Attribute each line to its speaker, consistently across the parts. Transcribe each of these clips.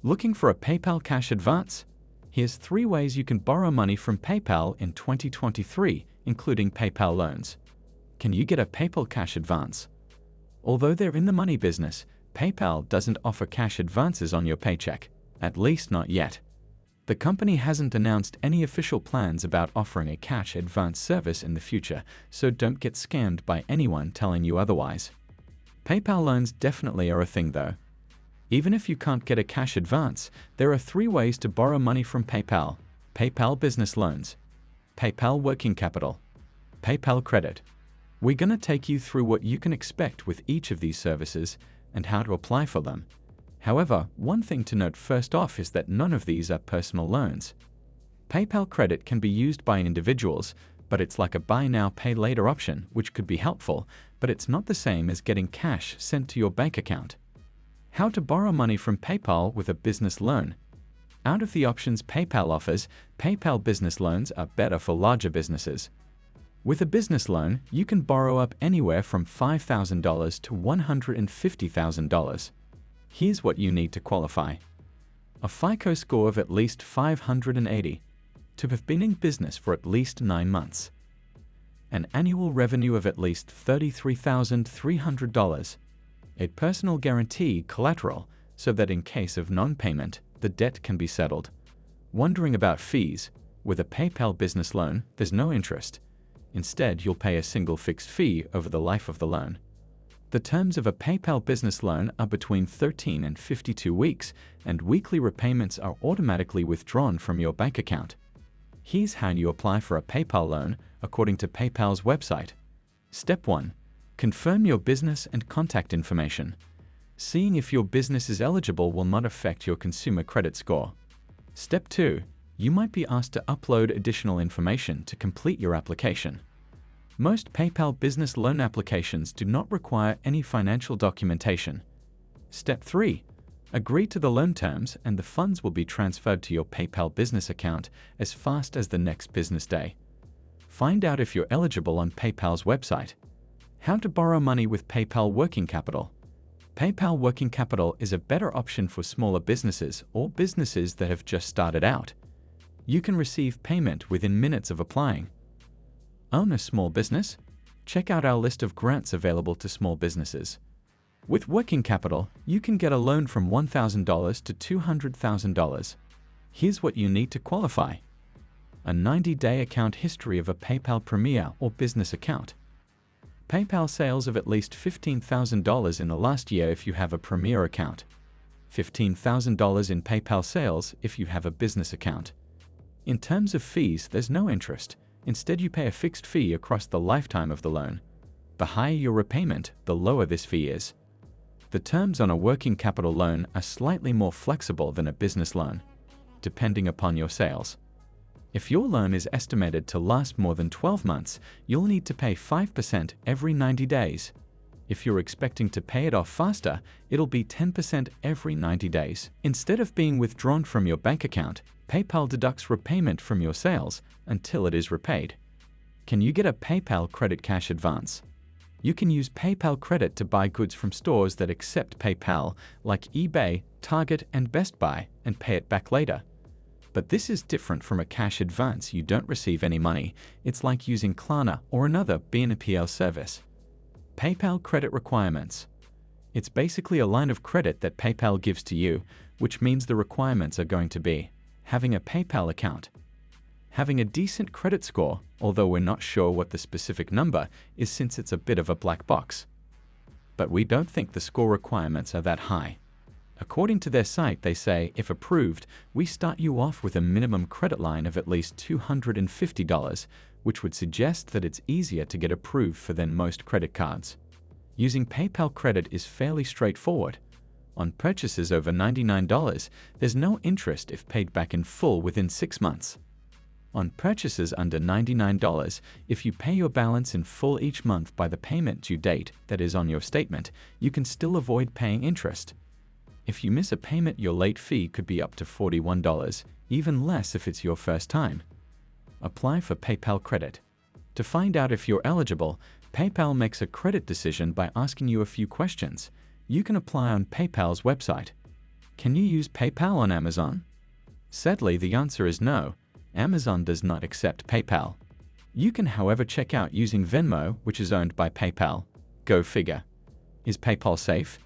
Speaker 1: Looking for a PayPal cash advance? Here's 3 ways you can borrow money from PayPal in 2023, including PayPal loans. Can you get a PayPal cash advance? Although they're in the money business, PayPal doesn't offer cash advances on your paycheck, at least not yet. The company hasn't announced any official plans about offering a cash advance service in the future, so don't get scammed by anyone telling you otherwise. PayPal loans definitely are a thing though. Even if you can't get a cash advance, there are 3 ways to borrow money from PayPal: PayPal Business Loans, PayPal Working Capital, PayPal Credit. We're going to take you through what you can expect with each of these services and how to apply for them. However, one thing to note first off is that none of these are personal loans. PayPal Credit can be used by individuals, but it's like a buy now, pay later option, which could be helpful, but it's not the same as getting cash sent to your bank account. How to borrow money from PayPal with a business loan. Out of the options PayPal offers, PayPal business loans are better for larger businesses. With a business loan, you can borrow up anywhere from $5,000 to $150,000. Here's what you need to qualify: a FICO score of at least 580, to have been in business for at least 9 months, an annual revenue of at least $33,300, a personal guarantee collateral so that in case of non-payment, the debt can be settled. Wondering about fees? With a PayPal business loan, there's no interest. Instead, you'll pay a single fixed fee over the life of the loan. The terms of a PayPal business loan are between 13 and 52 weeks, and weekly repayments are automatically withdrawn from your bank account. Here's how you apply for a PayPal loan according to PayPal's website. Step 1. Confirm your business and contact information. Seeing if your business is eligible will not affect your consumer credit score. Step 2. You might be asked to upload additional information to complete your application. Most PayPal business loan applications do not require any financial documentation. Step 3. Agree to the loan terms and the funds will be transferred to your PayPal business account as fast as the next business day. Find out if you're eligible on PayPal's website. How to borrow money with PayPal Working Capital. PayPal Working Capital is a better option for smaller businesses or businesses that have just started out. You can receive payment within minutes of applying. Own a small business? Check out our list of grants available to small businesses. With Working Capital, you can get a loan from $1,000 to $200,000. Here's what you need to qualify: a 90-day account history of a PayPal Premier or business account, PayPal sales of at least $15,000 in the last year if you have a Premier account, $15,000 in PayPal sales if you have a business account. In terms of fees, there's no interest. Instead, you pay a fixed fee across the lifetime of the loan. The higher your repayment, the lower this fee is. The terms on a working capital loan are slightly more flexible than a business loan, depending upon your sales. If your loan is estimated to last more than 12 months, you'll need to pay 5% every 90 days. If you're expecting to pay it off faster, it'll be 10% every 90 days. Instead of being withdrawn from your bank account, PayPal deducts repayment from your sales until it is repaid. Can you get a PayPal Credit Cash Advance? You can use PayPal Credit to buy goods from stores that accept PayPal, like eBay, Target, and Best Buy, and pay it back later. But this is different from a cash advance. You don't receive any money. It's like using Klarna or another BNPL service. PayPal Credit Requirements. It's basically a line of credit that PayPal gives to you, which means the requirements are going to be having a PayPal account, having a decent credit score, although we're not sure what the specific number is since it's a bit of a black box. But we don't think the score requirements are that high. According to their site, they say, if approved, we start you off with a minimum credit line of at least $250, which would suggest that it's easier to get approved for than most credit cards. Using PayPal Credit is fairly straightforward. On purchases over $99, there's no interest if paid back in full within 6 months. On purchases under $99, if you pay your balance in full each month by the payment due date that is on your statement, you can still avoid paying interest. If you miss a payment, your late fee could be up to $41, even less if it's your first time. Apply for PayPal Credit. To find out if you're eligible, PayPal makes a credit decision by asking you a few questions. You can apply on PayPal's website. Can you use PayPal on Amazon? Sadly, the answer is no. Amazon does not accept PayPal. You can, however, check out using Venmo, which is owned by PayPal. Go figure. Is PayPal safe?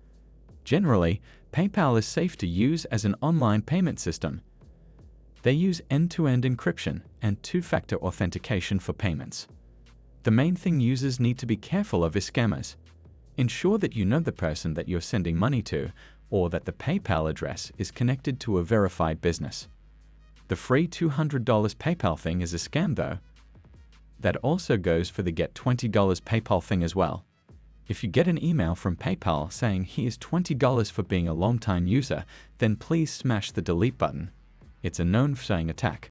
Speaker 1: Generally, PayPal is safe to use as an online payment system. They use end-to-end encryption and two-factor authentication for payments. The main thing users need to be careful of is scammers. Ensure that you know the person that you're sending money to, or that the PayPal address is connected to a verified business. The free $200 PayPal thing is a scam though. That also goes for the get $20 PayPal thing as well. If you get an email from PayPal saying here's $20 for being a long-time user, then please smash the delete button. It's a known phishing attack.